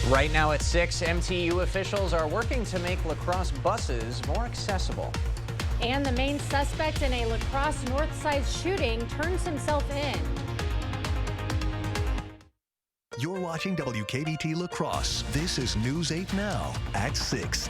Right now at 6, MTU officials are working to make La Crosse buses more accessible. And the main suspect in a La Crosse Northside shooting turns himself in. You're watching WKBT La Crosse. This is News 8 Now at 6.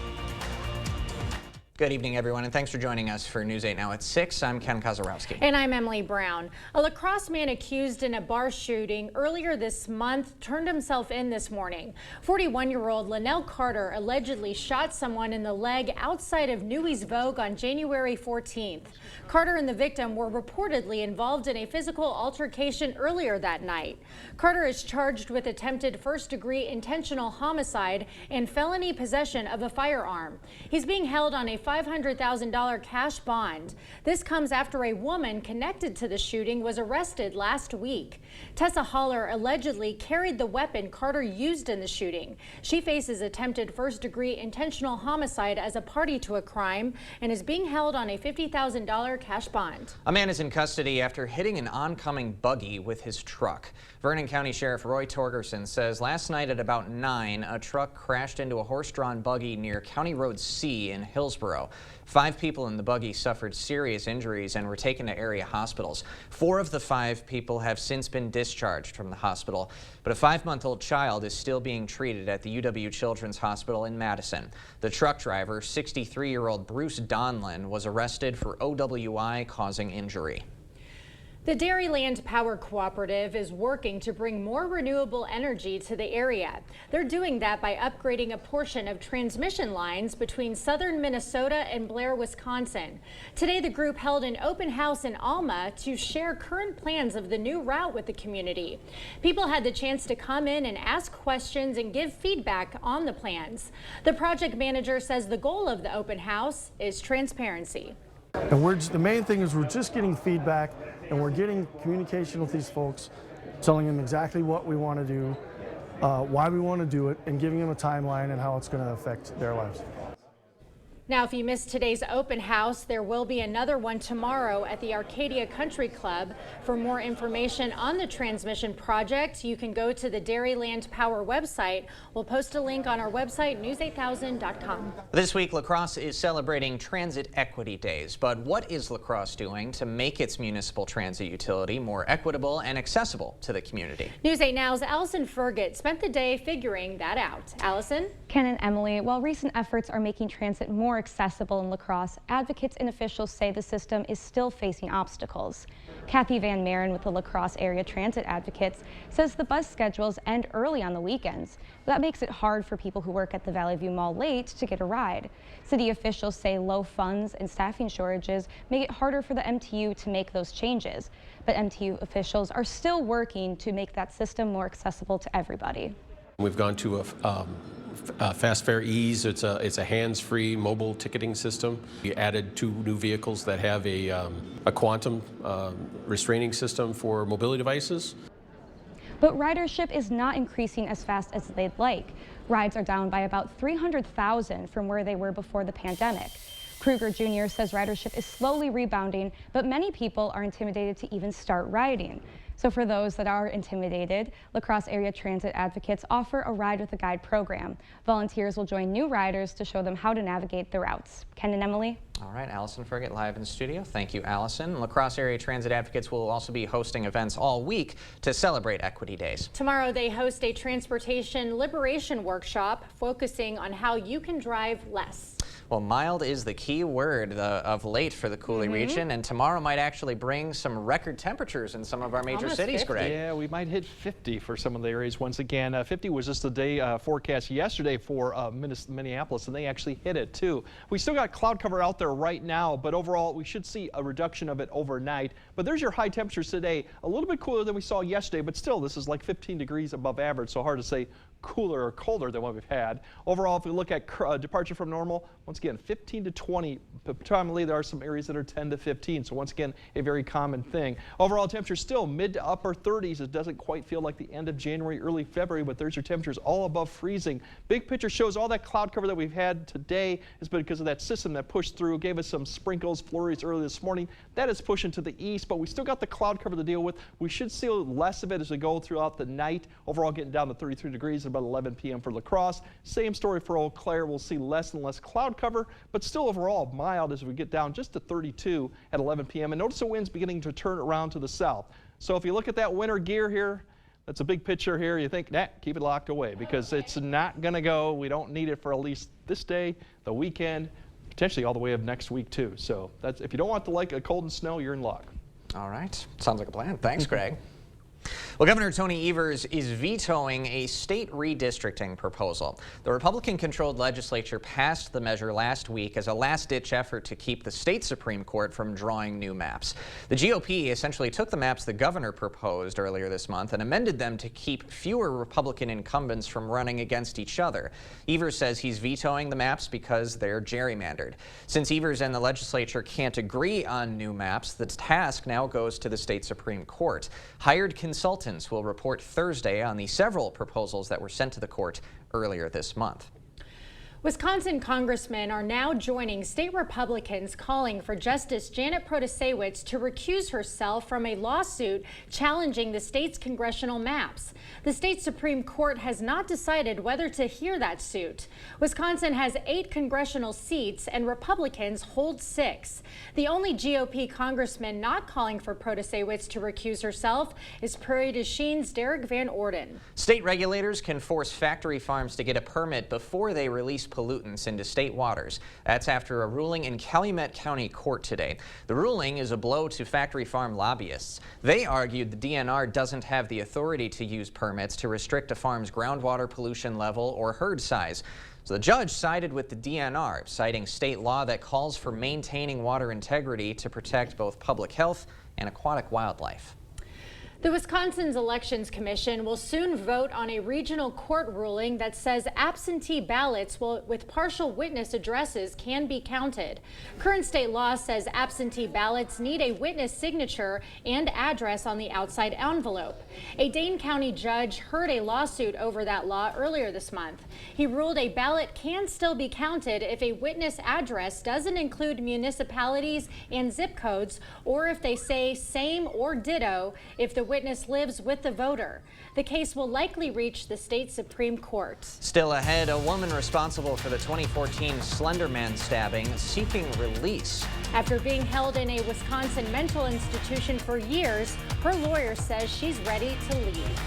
Good evening, everyone, and thanks for joining us for News 8 Now at 6. I'm Ken Kozarowski. And I'm Emily Brown. A La Crosse man accused in a bar shooting earlier this month turned himself in this morning. 41-year-old Linnell Carter allegedly shot someone in the leg outside of Newey's Vogue on January 14th. Carter and the victim were reportedly involved in a physical altercation earlier that night. Carter is charged with attempted first-degree intentional homicide and felony possession of a firearm. He's being held on a $500,000 cash bond. This comes after a woman connected to the shooting was arrested last week. Tessa Holler allegedly carried the weapon Carter used in the shooting. She faces attempted first-degree intentional homicide as a party to a crime and is being held on a $50,000 cash bond. A man is in custody after hitting an oncoming buggy with his truck. Vernon County Sheriff Roy Torgerson says last night at about 9, a truck crashed into a horse-drawn buggy near County Road C in Hillsborough. 5 people in the buggy suffered serious injuries and were taken to area hospitals. 4 of the 5 people have since been discharged from the hospital, but a 5-month-old child is still being treated at the UW Children's Hospital in Madison. The truck driver, 63-year-old Bruce Donlin, was arrested for OWI causing injury. The Dairyland Power Cooperative is working to bring more renewable energy to the area. They're doing that by upgrading a portion of transmission lines between southern Minnesota and Blair, Wisconsin. Today, the group held an open house in Alma to share current plans of the new route with the community. People had the chance to come in and ask questions and give feedback on the plans. The project manager says the goal of the open house is transparency. And the main thing is we're just getting feedback and we're getting communication with these folks, telling them exactly what we want to do, why we want to do it, and giving them a timeline and how it's going to affect their lives. Now, if you missed today's open house, there will be another one tomorrow at the Arcadia Country Club. For more information on the transmission project, you can go to the Dairyland Power website. We'll post a link on our website, news8000.com. This week, La Crosse is celebrating Transit Equity Days. But what is La Crosse doing to make its municipal transit utility more equitable and accessible to the community? News 8 Now's Allison Fergott spent the day figuring that out. Allison? Ken and Emily, while recent efforts are making transit more accessible in La Crosse, advocates and officials say the system is still facing obstacles. Kathy Van Maren with the La Crosse Area Transit Advocates says the bus schedules end early on the weekends. That makes it hard for people who work at the Valley View Mall late to get a ride. City officials say low funds and staffing shortages make it harder for the MTU to make those changes. But MTU officials are still working to make that system more accessible to everybody. We've gone to a Fast Fare Ease. It's a hands-free mobile ticketing system. We added 2 new vehicles that have a quantum restraining system for mobility devices. But ridership is not increasing as fast as they'd like. Rides are down by about 300,000 from where they were before the pandemic. Kruger Jr. says ridership is slowly rebounding, but many people are intimidated to even start riding. So for those that are intimidated, La Crosse Area Transit Advocates offer a Ride with a Guide program. Volunteers will join new riders to show them how to navigate the routes. Ken and Emily? All right, Allison Fergott live in studio. Thank you, Allison. La Crosse Area Transit Advocates will also be hosting events all week to celebrate Equity Days. Tomorrow they host a transportation liberation workshop focusing on how you can drive less. Well, mild is the key word of late for the Coulee region, and tomorrow might actually bring some record temperatures in some of our major cities, Greg. Yeah, we might hit 50 for some of the areas once again. 50 was just the day forecast yesterday for Minneapolis, and they actually hit it too. We still got cloud cover out there right now, but overall we should see a reduction of it overnight. But there's your high temperatures today. A little bit cooler than we saw yesterday, but still this is like 15 degrees above average, so hard to say cooler or colder than what we've had. Overall, if we look at departure from normal, once once again, 15 to 20. Predominantly, there are some areas that are 10 to 15. So once again, a very common thing. Overall temperature still mid to upper 30s. It doesn't quite feel like the end of January, early February, but there's your temperatures all above freezing. Big picture shows all that cloud cover that we've had today is because of that system that pushed through, gave us some sprinkles, flurries early this morning. That is pushing to the east, but we still got the cloud cover to deal with. We should see less of it as we go throughout the night. Overall, getting down to 33 degrees at about 11 p.m. for La Crosse. Same story for Eau Claire. We'll see less and less cloud cover, but still overall mild as we get down just to 32 at 11 p.m. And notice the winds beginning to turn around to the south. So if you look at that winter gear here, that's a big picture here. You think, keep it locked away because it's not going to go. We don't need it for at least this day, the weekend, potentially all the way up next week too. So that's, if you don't want to like a cold and snow, you're in luck. All right. Sounds like a plan. Thanks, Greg. Well, Governor Tony Evers is vetoing a state redistricting proposal. The Republican-controlled legislature passed the measure last week as a last-ditch effort to keep the state Supreme Court from drawing new maps. The GOP essentially took the maps the governor proposed earlier this month and amended them to keep fewer Republican incumbents from running against each other. Evers says he's vetoing the maps because they're gerrymandered. Since Evers and the legislature can't agree on new maps, the task now goes to the state Supreme Court. Hired consultants will report Thursday on the several proposals that were sent to the court earlier this month. Wisconsin congressmen are now joining state Republicans calling for Justice Janet Protasiewicz to recuse herself from a lawsuit challenging the state's congressional maps. The state Supreme Court has not decided whether to hear that suit. Wisconsin has 8 congressional seats and Republicans hold 6. The only GOP congressman not calling for Protasiewicz to recuse herself is Prairie du Chine's Derek Van Orden. State regulators can force factory farms to get a permit before they release pollutants into state waters. That's after a ruling in Calumet County Court today. The ruling is a blow to factory farm lobbyists. They argued the DNR doesn't have the authority to use permits to restrict a farm's groundwater pollution level or herd size. So the judge sided with the DNR, citing state law that calls for maintaining water integrity to protect both public health and aquatic wildlife. The Wisconsin's Elections Commission will soon vote on a regional court ruling that says absentee ballots with partial witness addresses can be counted. Current state law says absentee ballots need a witness signature and address on the outside envelope. A Dane County judge heard a lawsuit over that law earlier this month. He ruled a ballot can still be counted if a witness address doesn't include municipalities and zip codes, or if they say same or ditto if the witness lives with the voter. The case will likely reach the state Supreme Court. Still ahead, a woman responsible for the 2014 Slender Man stabbing seeking release. After being held in a Wisconsin mental institution for years, her lawyer says she's ready to leave.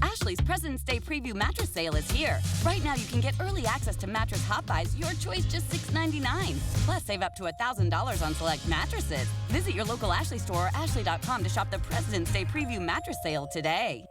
Ashley's President's Day Preview Mattress Sale is here. Right now, you can get early access to Mattress Hot Buys, your choice, just $6.99. Plus, save up to $1,000 on select mattresses. Visit your local Ashley store or ashley.com to shop the President's Day Preview Mattress Sale today.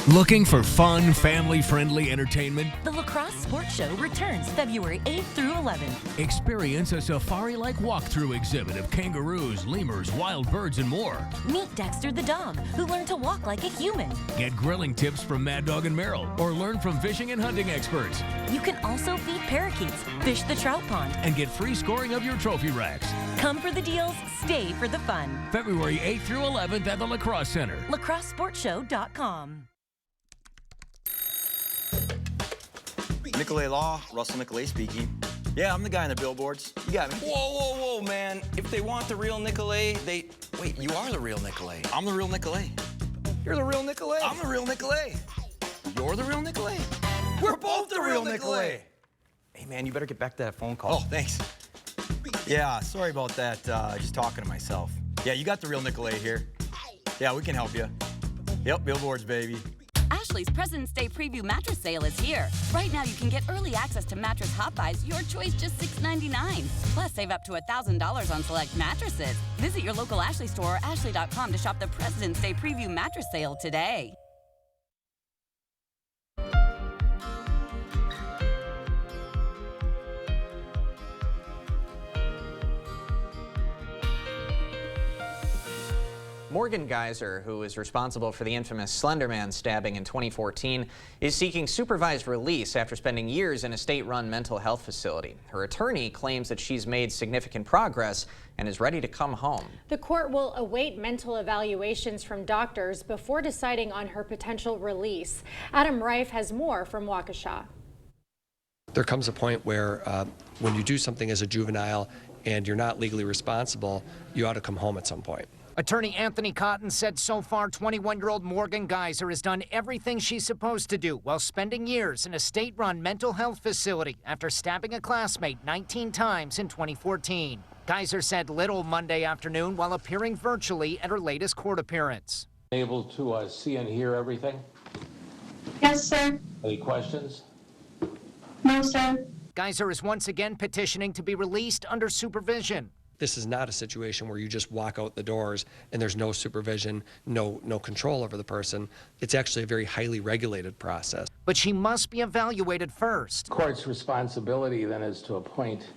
Looking for fun, family-friendly entertainment? The La Crosse Sports Show returns February 8th through 11th. Experience a safari-like walkthrough exhibit of kangaroos, lemurs, wild birds, and more. Meet Dexter the dog, who learned to walk like a human. Get grilling tips from Mad Dog and Merrill, or learn from fishing and hunting experts. You can also feed parakeets, fish the trout pond, and get free scoring of your trophy racks. Come for the deals, stay for the fun. February 8th through 11th at the La Crosse Center. LaCrosseSportsShow.com. Nicolay Law, Russell Nicolay speaking. Yeah, I'm the guy on the billboards. You got me. Whoa, whoa, whoa, man. If they want the real Nicolay, Wait, you are the real Nicolay. I'm the real Nicolay. You're the real Nicolay. I'm the real Nicolay. You're the real Nicolay. We're both the real Nicolay. Hey, man, you better get back to that phone call. Oh, thanks. Yeah, sorry about that. Just talking to myself. Yeah, you got the real Nicolay here. Yeah, we can help you. Yep, billboards, baby. Ashley's President's Day Preview Mattress Sale is here. Right now, you can get early access to Mattress Hot Buys, your choice, just $6.99. Plus, save up to $1,000 on select mattresses. Visit your local Ashley store or ashley.com to shop the President's Day Preview Mattress Sale today. Morgan Geyser, who is responsible for the infamous Slender Man stabbing in 2014, is seeking supervised release after spending years in a state-run mental health facility. Her attorney claims that she's made significant progress and is ready to come home. The court will await mental evaluations from doctors before deciding on her potential release. Adam Reif has more from Waukesha. There comes a point where when you do something as a juvenile and you're not legally responsible, you ought to come home at some point. Attorney Anthony Cotton said so far 21-year-old Morgan Geyser has done everything she's supposed to do while spending years in a state-run mental health facility after stabbing a classmate 19 times in 2014. Geyser said little Monday afternoon while appearing virtually at her latest court appearance. Able to see and hear everything? Yes, sir. Any questions? No, sir. Geyser is once again petitioning to be released under supervision. This is not a situation where you just walk out the doors and there's no supervision, no control over the person. It's actually a very highly regulated process. But she must be evaluated first. Court's responsibility then is to appoint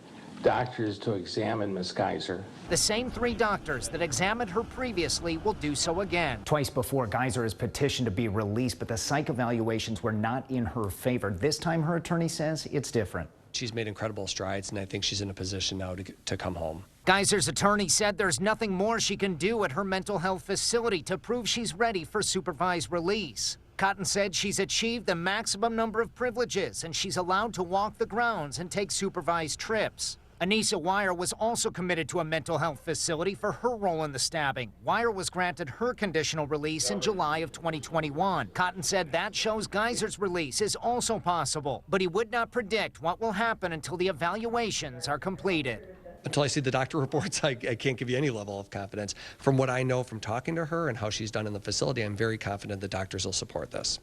doctors to examine Ms. Geyser. The same 3 doctors that examined her previously will do so again. Twice before, Geyser has petitioned to be released, but the psych evaluations were not in her favor. This time, her attorney says it's different. She's made incredible strides, and I think she's in a position now to come home. Geyser's attorney said there's nothing more she can do at her mental health facility to prove she's ready for supervised release. Cotton said she's achieved the maximum number of privileges and she's allowed to walk the grounds and take supervised trips. Anissa Wire was also committed to a mental health facility for her role in the stabbing. Wire was granted her conditional release in July of 2021. Cotton said that shows Geyser's release is also possible, but he would not predict what will happen until the evaluations are completed. Until I see the doctor reports, I can't give you any level of confidence. From what I know from talking to her and how she's done in the facility, I'm very confident the doctors will support this.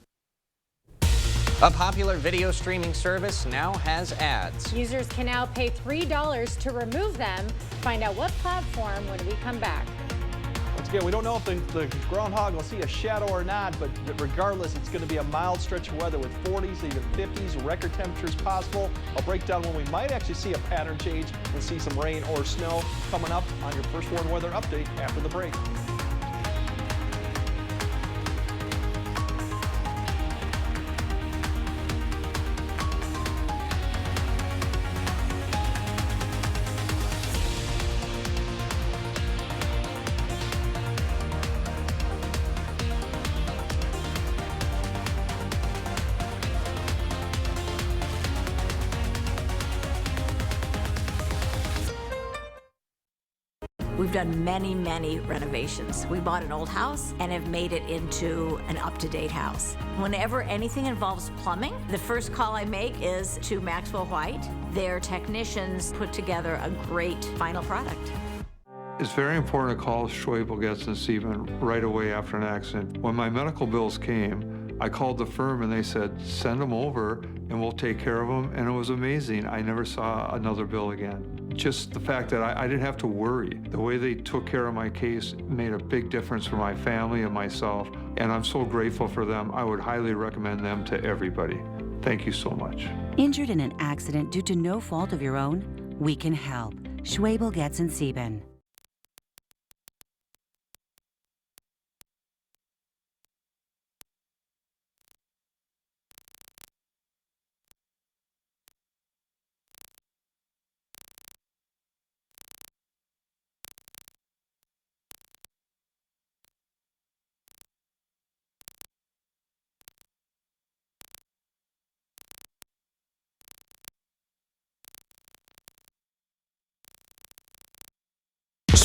A popular video streaming service now has ads. Users can now pay $3 to remove them. Find out what platform when we come back. Once again, we don't know if the groundhog will see a shadow or not, but regardless, it's going to be a mild stretch of weather with 40s, even 50s, record temperatures possible. I'll break down when we might actually see a pattern change and see some rain or snow coming up on your First Warn Weather Update after the break. We've done many renovations. We bought an old house and have made it into an up-to-date house. Whenever anything involves plumbing, the first call I make is to Maxwell White. Their technicians put together a great final product. It's very important to call Schwebel, Getz & Sieben right away after an accident. When my medical bills came, I called the firm and they said, send them over and we'll take care of them. And it was amazing. I never saw another bill again. Just the fact that I didn't have to worry. The way they took care of my case made a big difference for my family and myself. And I'm so grateful for them. I would highly recommend them to everybody. Thank you so much. Injured in an accident due to no fault of your own? We can help. Schwebel, Getz & Sieben.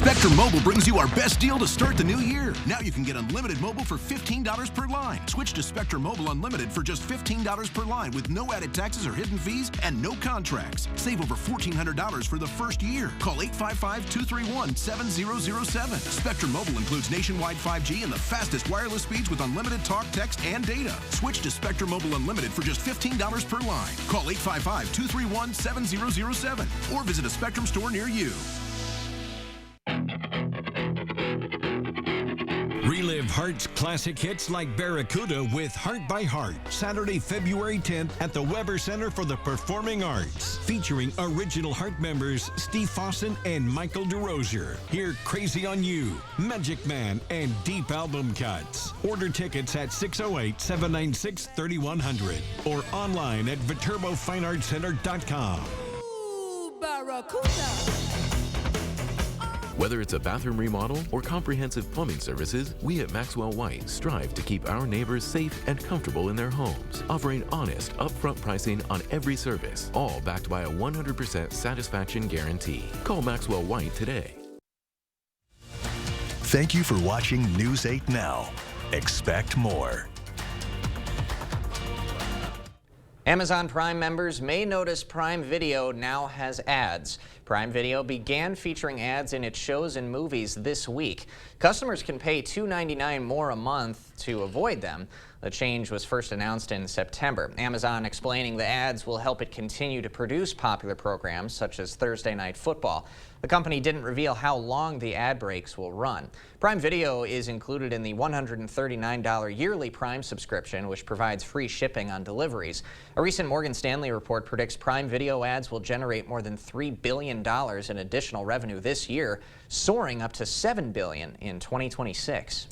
Spectrum Mobile brings you our best deal to start the new year. Now you can get unlimited mobile for $15 per line. Switch to Spectrum Mobile Unlimited for just $15 per line with no added taxes or hidden fees and no contracts. Save over $1,400 for the first year. Call 855-231-7007. Spectrum Mobile includes nationwide 5G and the fastest wireless speeds with unlimited talk, text, and data. Switch to Spectrum Mobile Unlimited for just $15 per line. Call 855-231-7007 or visit a Spectrum store near you. Relive Heart's classic hits like Barracuda with Heart by Heart, Saturday, February 10th at the Weber Center for the Performing Arts, featuring original Heart members Steve Fossen and Michael DeRosier. Hear Crazy on You, Magic Man, and Deep album cuts. Order tickets at 608-796-3100 or online at ViterboFineArtsCenter.com. Barracuda. Whether it's a bathroom remodel or comprehensive plumbing services, we at Maxwell White strive to keep our neighbors safe and comfortable in their homes, offering honest, upfront pricing on every service, all backed by a 100% satisfaction guarantee. Call Maxwell White today. Thank you for watching News 8 Now. Expect more. Amazon Prime members may notice Prime Video now has ads. Prime Video began featuring ads in its shows and movies this week. Customers can pay $2.99 more a month to avoid them. The change was first announced in September. Amazon explaining the ads will help it continue to produce popular programs such as Thursday Night Football. The company didn't reveal how long the ad breaks will run. Prime Video is included in the $139 yearly Prime subscription, which provides free shipping on deliveries. A recent Morgan Stanley report predicts Prime Video ads will generate more than $3 billion in additional revenue this year, soaring up to $7 billion in 2026.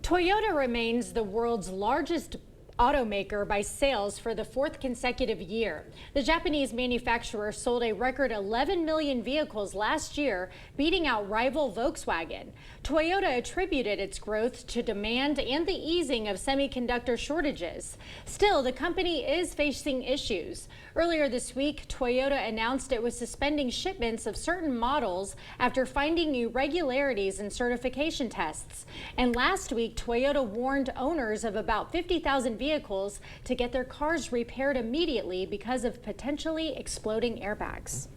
Toyota remains the world's largest automaker by sales for the fourth consecutive year. The Japanese manufacturer sold a record 11 million vehicles last year, beating out rival Volkswagen. Toyota attributed its growth to demand and the easing of semiconductor shortages. Still, the company is facing issues. Earlier this week, Toyota announced it was suspending shipments of certain models after finding irregularities in certification tests. And last week, Toyota warned owners of about 50,000 vehicles to get their cars repaired immediately because of potentially exploding airbags.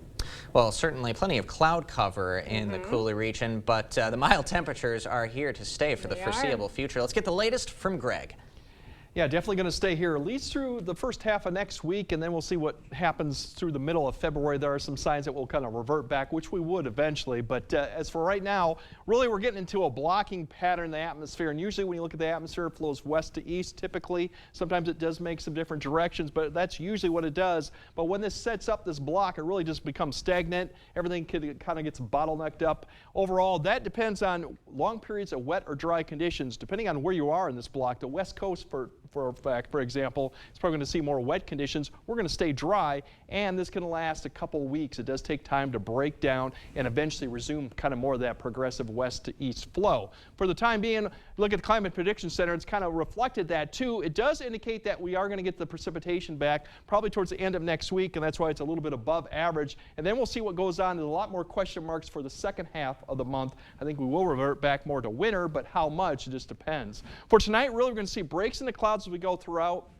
Well, certainly plenty of cloud cover in the Cooley region, but the mild temperatures are here to stay for the foreseeable future. Let's get the latest from Greg. Yeah, definitely going to stay here at least through the first half of next week, and then we'll see what happens through the middle of February. There are some signs that will kind of revert back, which we would eventually. But as for right now, really we're getting into a blocking pattern in the atmosphere. And usually when you look at the atmosphere, it flows west to east typically. Sometimes it does make some different directions, but that's usually what it does. But when this sets up this block, it really just becomes stagnant. Everything kind of gets bottlenecked up. Overall, that depends on long periods of wet or dry conditions, depending on where you are in this block. The West Coast, for a fact, for example, it's probably going to see more wet conditions. We're going to stay dry, and this can last a couple weeks. It does take time to break down and eventually resume kind of more of that progressive west to east flow. For the time being, look at the Climate Prediction Center. It's kind of reflected that too. It does indicate that we are going to get the precipitation back probably towards the end of next week, and that's why it's a little bit above average. And then we'll see what goes on. There's a lot more question marks for the second half of the month. I think we will revert back more to winter, but how much, it just depends. For tonight, really, we're going to see breaks in the clouds as we go throughout.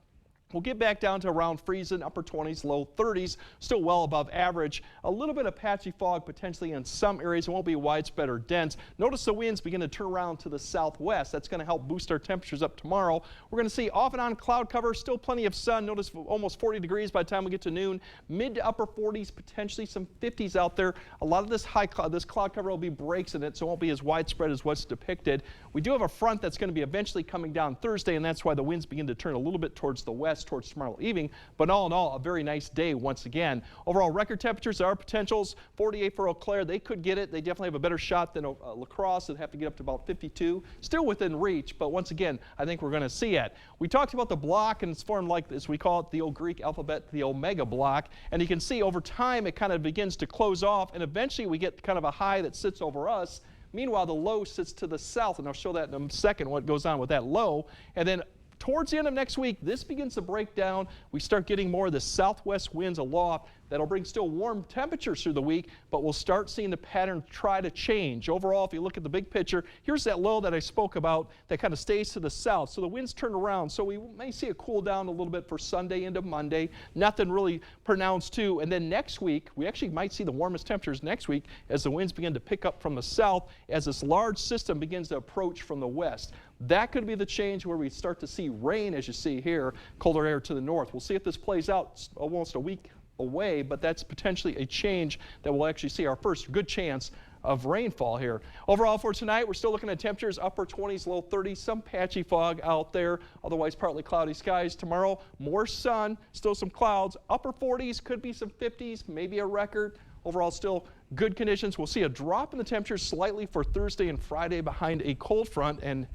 We'll get back down to around freezing, upper 20s, low 30s, still well above average. A little bit of patchy fog potentially in some areas. It won't be widespread or dense. Notice the winds begin to turn around to the southwest. That's going to help boost our temperatures up tomorrow. We're going to see off and on cloud cover, still plenty of sun. Notice almost 40 degrees by the time we get to noon. Mid to upper 40s, potentially some 50s out there. A lot of this this cloud cover will be breaks in it, so it won't be as widespread as what's depicted. We do have a front that's going to be eventually coming down Thursday, and that's why the winds begin to turn a little bit towards the west, towards tomorrow evening. But all in all, a very nice day once again. Overall record temperatures are potentials. 48 for Eau Claire. They could get it. They definitely have a better shot than La Crosse. They'd have to get up to about 52. Still within reach, but once again, I think we're going to see it. We talked about the block, and it's formed like this. We call it the old Greek alphabet, the Omega block. And you can see over time it kind of begins to close off, and eventually we get kind of a high that sits over us. Meanwhile, the low sits to the south, and I'll show that in a second what goes on with that low. And then towards the end of next week, this begins to break down. We start getting more of the southwest winds aloft. That'll bring still warm temperatures through the week, but we'll start seeing the pattern try to change. Overall, if you look at the big picture, here's that low that I spoke about that kind of stays to the south. So the winds turn around. So we may see a cool down a little bit for Sunday into Monday. Nothing really pronounced too. And then next week, we actually might see the warmest temperatures next week as the winds begin to pick up from the south as this large system begins to approach from the west. That could be the change where we start to see rain, as you see here, colder air to the north. We'll see if this plays out. It's almost a week away, but that's potentially a change that we'll actually see our first good chance of rainfall here. Overall for tonight, we're still looking at temperatures upper 20s, low 30s, some patchy fog out there, otherwise partly cloudy skies. Tomorrow, more sun, still some clouds, upper 40s, could be some 50s, maybe a record. Overall, still good conditions. We'll see a drop in the temperatures slightly for Thursday and Friday behind a cold front, and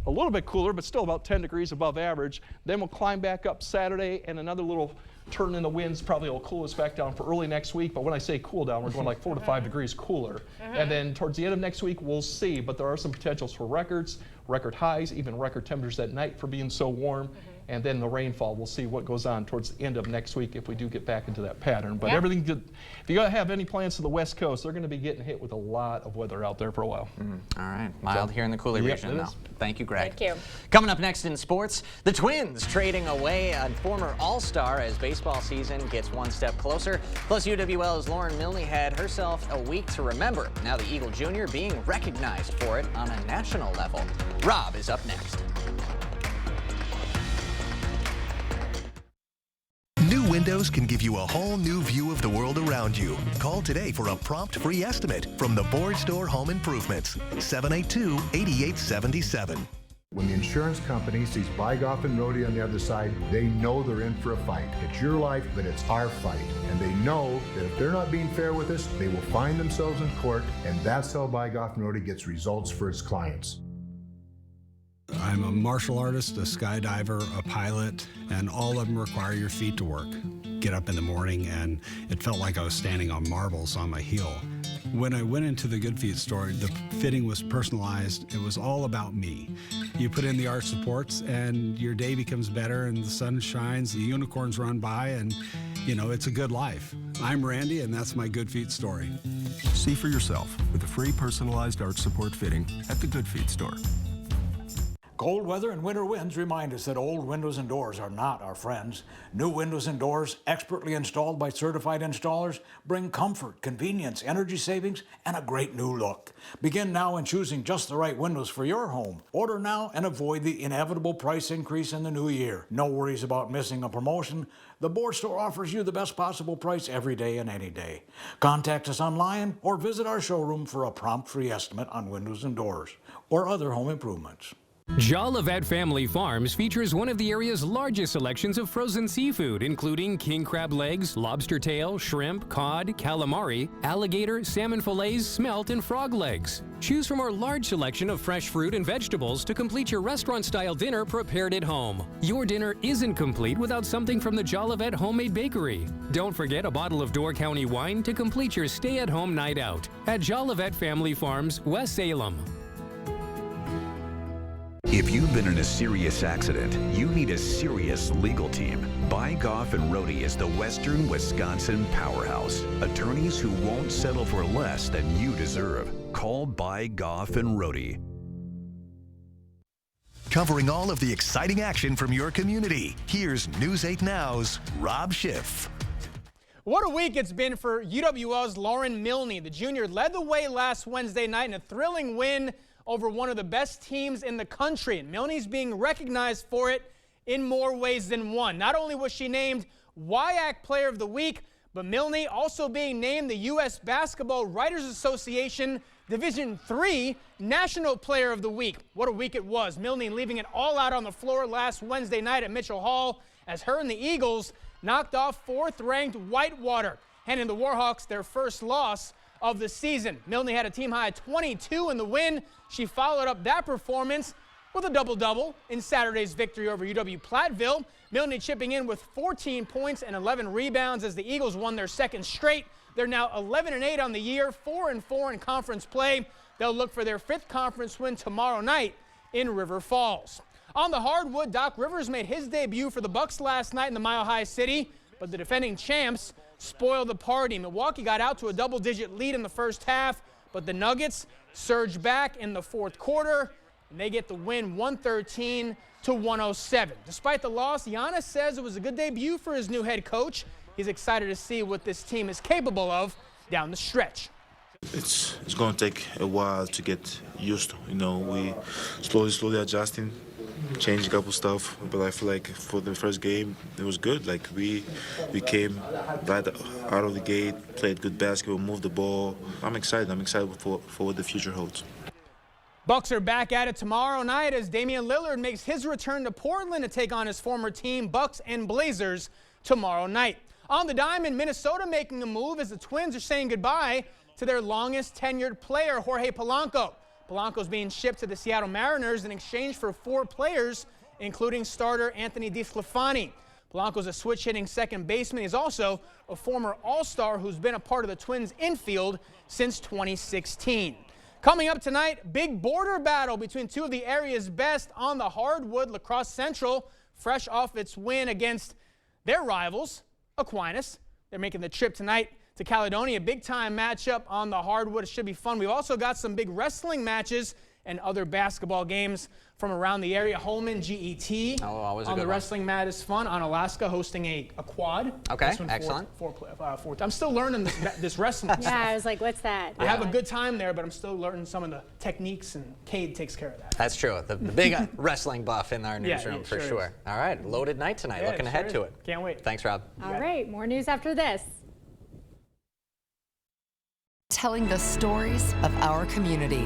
a little bit cooler, but still about 10 degrees above average. Then we'll climb back up Saturday, and another little turn in the winds probably will cool us back down for early next week. But when I say cool down, we're going like 4 to 5 degrees cooler. And then towards the end of next week, we'll see. But there are some potentials for records, record highs, even record temperatures at night for being so warm. And then the rainfall, we'll see what goes on towards the end of next week if we do get back into that pattern. But everything good. If you have any plans to the west coast, they're going to be getting hit with a lot of weather out there for a while. All right, mild here in the cooler region now. Thank you, Greg. Thank you. Coming up next in sports, the Twins trading away a former All-Star as baseball season gets one step closer. Plus, UWL's Lauren Milne had herself a week to remember. Now the Eagle Jr. being recognized for it on a national level. Rob is up next. New windows can give you a whole new view of the world around you. Call today for a prompt free estimate from the Board Store Home Improvements, 782-8877. When the insurance company sees Bygoff and Rohde on the other side, they know they're in for a fight. It's your life, but it's our fight. And they know that if they're not being fair with us, they will find themselves in court, and that's how Bygoff and Rohde gets results for its clients. I'm a martial artist, a skydiver, a pilot, and all of them require your feet to work. Get up in the morning, and it felt like I was standing on marbles on my heel. When I went into the Good Feet store, the fitting was personalized. It was all about me. You put in the arch supports, and your day becomes better, and the sun shines, the unicorns run by, and, you know, it's a good life. I'm Randy, and that's my Good Feet story. See for yourself with a free personalized arch support fitting at the Good Feet store. Cold weather and winter winds remind us that old windows and doors are not our friends. New windows and doors, expertly installed by certified installers, bring comfort, convenience, energy savings, and a great new look. Begin now in choosing just the right windows for your home. Order now and avoid the inevitable price increase in the new year. No worries about missing a promotion. The Board Store offers you the best possible price every day and any day. Contact us online or visit our showroom for a prompt free estimate on windows and doors or other home improvements. Jolivet Family Farms features one of the area's largest selections of frozen seafood, including king crab legs, lobster tail, shrimp, cod, calamari, alligator, salmon fillets, smelt, and frog legs. Choose from our large selection of fresh fruit and vegetables to complete your restaurant-style dinner prepared at home. Your dinner isn't complete without something from the Jolivet Homemade Bakery. Don't forget a bottle of Door County wine to complete your stay-at-home night out at Jolivet Family Farms, West Salem. If you've been in a serious accident, you need a serious legal team. Bygoff and Rohde is the Western Wisconsin powerhouse. Attorneys who won't settle for less than you deserve. Call Bygoff and Rohde. Covering all of the exciting action from your community, here's News 8 Now's Rob Schiff. What a week it's been for UWL's Lauren Milne. The junior led the way last Wednesday night in a thrilling win over one of the best teams in the country, and Milne's being recognized for it in more ways than one. Not only was she named WIAC Player of the Week, but Milne also being named the U.S. Basketball Writers Association Division III National Player of the Week. What a week it was. Milne leaving it all out on the floor last Wednesday night at Mitchell Hall as her and the Eagles knocked off fourth-ranked Whitewater, handing the Warhawks their first loss of the season. Milne had a team-high 22 in the win. She followed up that performance with a double-double in Saturday's victory over UW-Platteville. Milne chipping in with 14 points and 11 rebounds as the Eagles won their second straight. They're now 11-8 on the year, 4-4 in conference play. They'll look for their fifth conference win tomorrow night in River Falls. On the hardwood, Doc Rivers made his debut for the Bucks last night in the Mile High City, but the defending champs spoil the party. Milwaukee got out to a double-digit lead in the first half, but the Nuggets surged back in the fourth quarter, and they get the win 113-107. Despite the loss, Giannis says it was a good debut for his new head coach. He's excited to see what this team is capable of down the stretch. It's going to take a while to get used to. You know, we slowly adjusting, changed a couple stuff, but I feel like for the first game it was good. Like we came right out of the gate, played good basketball, moved the ball. I'm excited for what the future holds. Bucks are back at it tomorrow night as Damian Lillard makes his return to Portland to take on his former team, Bucks and Blazers, tomorrow night. On the diamond, Minnesota making a move as the Twins are saying goodbye to their longest tenured player, Jorge Polanco. Polanco's being shipped to the Seattle Mariners in exchange for 4 players, including starter Anthony DeSclafani. Polanco's a switch-hitting second baseman. He's also a former All-Star who's been a part of the Twins' infield since 2016. Coming up tonight, big border battle between two of the area's best on the hardwood. La Crosse Central, fresh off its win against their rivals, Aquinas. They're making the trip tonight to Caledonia. Big-time matchup on the hardwood. It should be fun. We've also got some big wrestling matches and other basketball games from around the area. Holman GET on the wrestling mat is fun. Onalaska hosting a quad. Okay, excellent. I'm still learning this wrestling stuff. Yeah, I was like, what's that? I have a good time there, but I'm still learning some of the techniques, and Cade takes care of that. That's true. The big wrestling buff in our newsroom it for sure sure. is. All right, loaded night tonight. Yeah, Looking ahead to it. Can't wait. Thanks, Rob. All right, more news after this. Telling the stories of our community.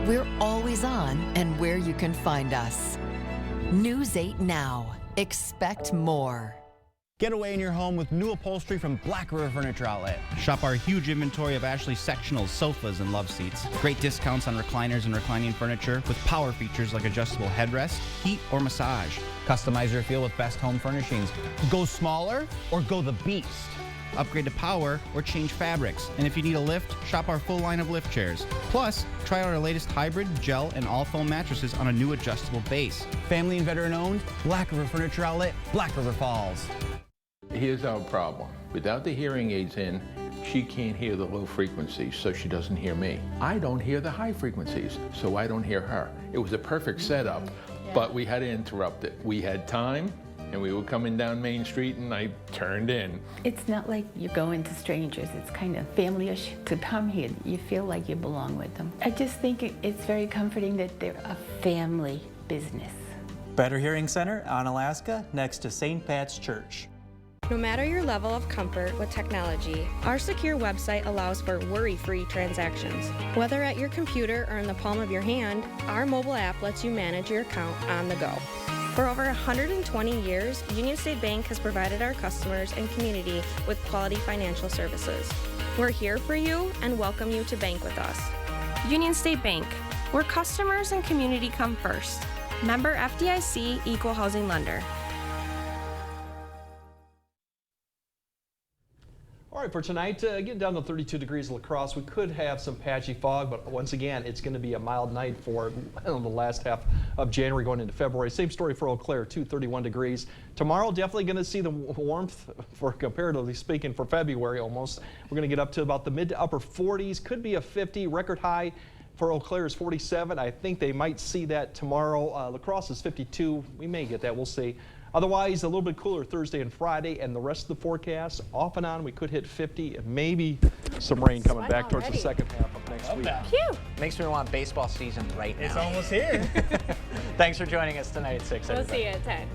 We're always on and where you can find us. News 8 Now. Expect more. Get away in your home with new upholstery from Black River Furniture Outlet. Shop our huge inventory of Ashley sectionals, sofas, and love seats. Great discounts on recliners and reclining furniture with power features like adjustable headrest, heat, or massage. Customize your feel with best home furnishings. Go smaller or go the beast. Upgrade to power or change fabrics. And if you need a lift, shop our full line of lift chairs. Plus, try out our latest hybrid, gel, and all foam mattresses on a new adjustable base. Family and veteran owned, Black River Furniture Outlet, Black River Falls. Here's our problem. Without the hearing aids in, she can't hear the low frequencies, so she doesn't hear me. I don't hear the high frequencies, so I don't hear her. It was a perfect setup, but we had to interrupt it. We had time, and we were coming down Main Street, and I turned in. It's not like you're going to strangers. It's kind of family-ish. To come here, you feel like you belong with them. I just think it's very comforting that they're a family business. Better Hearing Center on Alaska, next to St. Pat's Church. No matter your level of comfort with technology, our secure website allows for worry-free transactions. Whether at your computer or in the palm of your hand, our mobile app lets you manage your account on the go. For over 120 years, Union State Bank has provided our customers and community with quality financial services. We're here for you and welcome you to bank with us. Union State Bank, where customers and community come first. Member FDIC, Equal Housing Lender. All right, for tonight, getting down to 32 degrees in La Crosse. We could have some patchy fog, but once again, it's going to be a mild night for the last half of January going into February. Same story for Eau Claire, 31 degrees. Tomorrow, definitely going to see the warmth, for comparatively speaking, for February almost. We're going to get up to about the mid to upper 40s, could be a 50. Record high for Eau Claire is 47. I think they might see that tomorrow. La Crosse is 52. We may get that. We'll see. Otherwise, a little bit cooler Thursday and Friday, and the rest of the forecast, off and on, we could hit 50, and maybe some rain coming back towards the second half of next week. Phew. Makes me want baseball season right now. It's almost here. Thanks for joining us tonight at 6. We'll see you at 10.